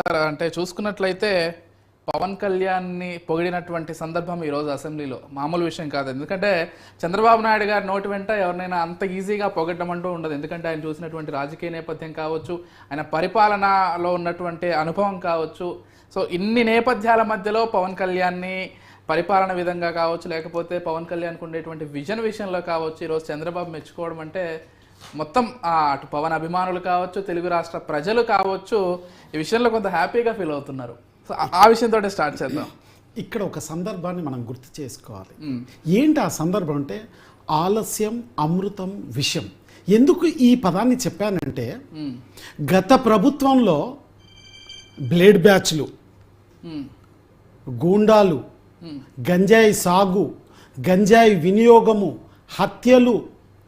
అంటే చూసుకున్నట్లయితే పవన్ కళ్యాణ్ని పొగిడినటువంటి సందర్భం ఈరోజు అసెంబ్లీలో మామూలు విషయం కాదు. ఎందుకంటే చంద్రబాబు నాయుడు గారి నోటి వెంట ఎవరినైనా అంత ఈజీగా పొగడ్డం అంటూ ఉండదు. ఎందుకంటే ఆయన చూసినటువంటి రాజకీయ నేపథ్యం కావచ్చు, ఆయన పరిపాలనలో ఉన్నటువంటి అనుభవం కావచ్చు. సో ఇన్ని నేపథ్యాల మధ్యలో పవన్ కళ్యాణ్ని పరిపాలన విధంగా కావచ్చు, లేకపోతే పవన్ కళ్యాణ్కి ఉండేటువంటి విజన్ విషయంలో కావచ్చు, ఈరోజు చంద్రబాబు మెచ్చుకోవడం అంటే మొత్తం అటు పవన్ అభిమానులు కావచ్చు, తెలుగు రాష్ట్ర ప్రజలు కావచ్చు, ఈ విషయంలో కొంత హ్యాపీగా ఫీల్ అవుతున్నారు. సో ఆ విషయంతో స్టార్ట్ చేద్దాం. ఇక్కడ ఒక సందర్భాన్ని మనం గుర్తు చేసుకోవాలి. ఏంటి ఆ సందర్భం అంటే ఆలస్యం అమృతం విషయం. ఎందుకు ఈ పదాన్ని చెప్పానంటే గత ప్రభుత్వంలో బ్లేడ్ బ్యాచ్లు, గూండాలు, గంజాయి సాగు, గంజాయి వినియోగము, హత్యలు,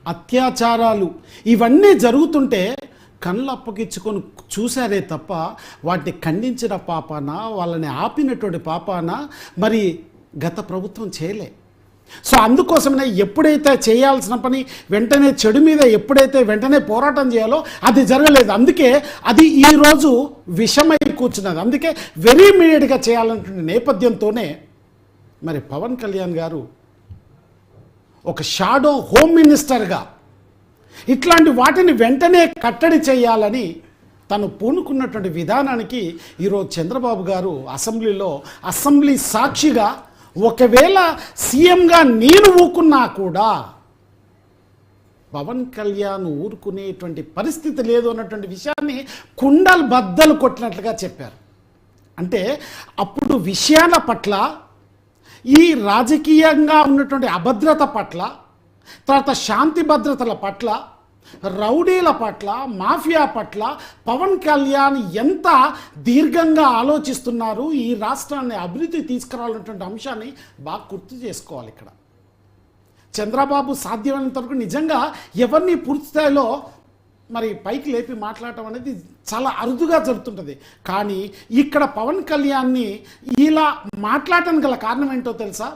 అత్యాచారాలు ఇవన్నీ జరుగుతుంటే కళ్ళు అప్పగించుకొని చూశారే తప్ప వాటిని ఖండించిన పాపాన, వాళ్ళని ఆపినటువంటి పాపాన మరి గత ప్రభుత్వం చేయలే. సో అందుకోసమే ఎప్పుడైతే చేయాల్సిన పని వెంటనే చెడు మీద ఎప్పుడైతే వెంటనే పోరాటం చేయాలో అది జరగలేదు. అందుకే అది ఈరోజు విషమై కూర్చున్నది. అందుకే వెరీ ఇమీడియట్గా చేయాలన్నటువంటి నేపథ్యంతోనే మరి పవన్ కళ్యాణ్ గారు ఒక షాడో హోమ్ మినిస్టర్గా ఇట్లాంటి వాటిని వెంటనే కట్టడి చేయాలని తను పూనుకున్నటువంటి విధానానికి ఈరోజు చంద్రబాబు గారు అసెంబ్లీ సాక్షిగా ఒకవేళ సీఎంగా నేను ఊరుకున్నా కూడా పవన్ కళ్యాణ్ ఊరుకునేటువంటి పరిస్థితి లేదు అన్నటువంటి విషయాన్ని కుండలు బద్దలు కొట్టినట్లుగా చెప్పారు. అంటే అప్పుడు విషయాల పట్ల, ఈ రాజకీయంగా ఉన్నటువంటి అభద్రత పట్ల, తర్వాత శాంతి భద్రతల పట్ల, రౌడీల పట్ల, మాఫియా పట్ల పవన్ కళ్యాణ్ ఎంత దీర్ఘంగా ఆలోచిస్తున్నారు, ఈ రాష్ట్రాన్ని అభివృద్ధి తీసుకురావాలన్నటువంటి అంశాన్ని బాగా గుర్తు చేసుకోవాలి. ఇక్కడ చంద్రబాబు సాధ్యమైనంత వరకు నిజంగా ఎవరిని పూర్తి స్థాయిలో మరి పైకి లేపి మాట్లాడటం అనేది చాలా అరుదుగా జరుగుతుంటుంది. కానీ ఇక్కడ పవన్ కళ్యాణ్ని ఇలా మాట్లాడటానికి గల కారణం ఏంటో తెలుసా?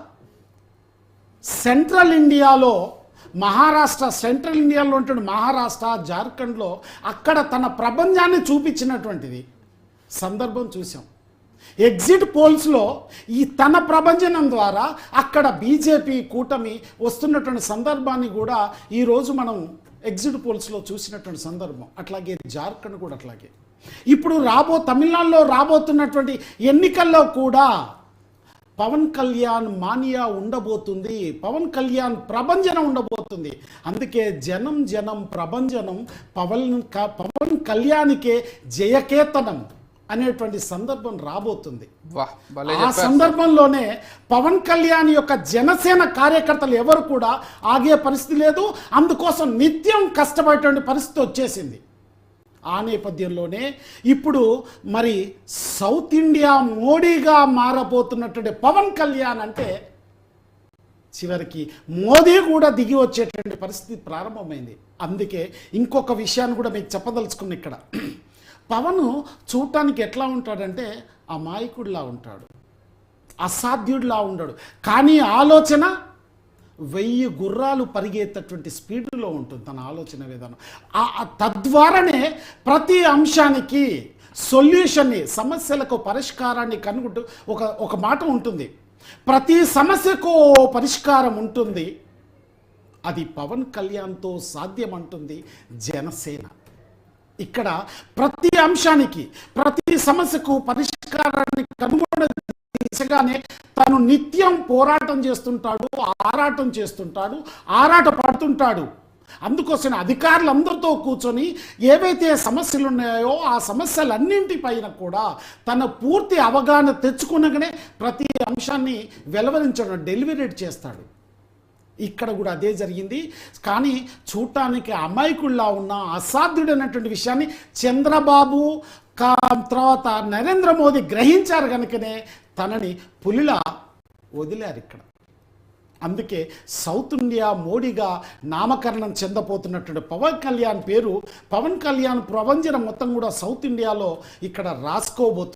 సెంట్రల్ ఇండియాలో ఉంటున్న మహారాష్ట్ర, జార్ఖండ్లో అక్కడ తన ప్రపంచాన్ని చూపించినటువంటిది సందర్భం చూసాం. ఎగ్జిట్ పోల్స్లో ఈ తన ప్రపంచం ద్వారా అక్కడ బీజేపీ కూటమి వస్తున్నటువంటి సందర్భాన్ని కూడా ఈరోజు మనం ఎగ్జిట్ పోల్స్లో చూసినటువంటి సందర్భం. అట్లాగే జార్ఖండ్ కూడా అట్లాగే. ఇప్పుడు తమిళనాడులో రాబోతున్నటువంటి ఎన్నికల్లో కూడా పవన్ కళ్యాణ్ మానియా ఉండబోతుంది, పవన్ కళ్యాణ్ ప్రభంజనం ఉండబోతుంది. అందుకే జనం ప్రభంజనం, పవన్ కళ్యాణ్కే జయకేతనం అనేటువంటి సందర్భం రాబోతుంది. ఆ సందర్భంలోనే పవన్ కళ్యాణ్ యొక్క జనసేన కార్యకర్తలు ఎవరు కూడా ఆగే పరిస్థితి లేదు. అందుకోసం నిత్యం కష్టపడేటువంటి పరిస్థితి వచ్చేసింది. ఆ నేపథ్యంలోనే ఇప్పుడు మరి సౌత్ ఇండియా మోడీగా మారబోతున్నటువంటి పవన్ కళ్యాణ్ అంటే చివరికి మోదీ కూడా దిగి వచ్చేటువంటి పరిస్థితి ప్రారంభమైంది. అందుకే ఇంకొక విషయాన్ని కూడా మీకు చెప్పదలుచుకున్న ఇక్కడ పవన్ చూడటానికి ఎట్లా ఉంటాడంటే అమాయకుడిలా ఉంటాడు, అసాధ్యుడిలా ఉంటాడు. కానీ ఆలోచన 1000 గుర్రాలు పరిగెత్తేటటువంటి స్పీడ్లో ఉంటుంది తన ఆలోచన విధానం. తద్వారానే ప్రతి అంశానికి సొల్యూషన్ని, సమస్యలకు పరిష్కారాన్ని కనుగొంటూ ఒక మాట ఉంటుంది. ప్రతి సమస్యకు పరిష్కారం ఉంటుంది. అది పవన్ కళ్యాణ్తో సాధ్యమంటుంది జనసేన. ఇక్కడ ప్రతి అంశానికి, ప్రతి సమస్యకు పరిష్కారాన్ని కనుగొనే దిశగానే తను నిత్యం పోరాటం చేస్తుంటాడు, ఆరాట పడుతుంటాడు. అందుకోసం అధికారులందరితో కూర్చొని ఏవైతే సమస్యలు ఉన్నాయో ఆ సమస్యలన్నింటిపైన కూడా తన పూర్తి అవగాహన తెచ్చుకునగానే ప్రతి అంశాన్ని వెలువరించడం, డెలివరేట్ చేస్తాడు. ఇక్కడ కూడా అదే జరిగింది. కానీ చూడటానికి అమాయకుల్లా ఉన్న అసాధ్యుడైనటువంటి విషయాన్ని చంద్రబాబు తర్వాత నరేంద్ర మోదీ గ్రహించారు కనుకనే తనని పులిలా వదిలారు ఇక్కడ. అందుకే సౌత్ ఇండియా మోడీగా నామకరణం చెందబోతున్నటువంటి పవన్ కళ్యాణ్ పేరు, పవన్ కళ్యాణ్ ప్రభంజనం మొత్తం కూడా సౌత్ ఇండియాలో ఇక్కడ రాసుకోబోతుంది.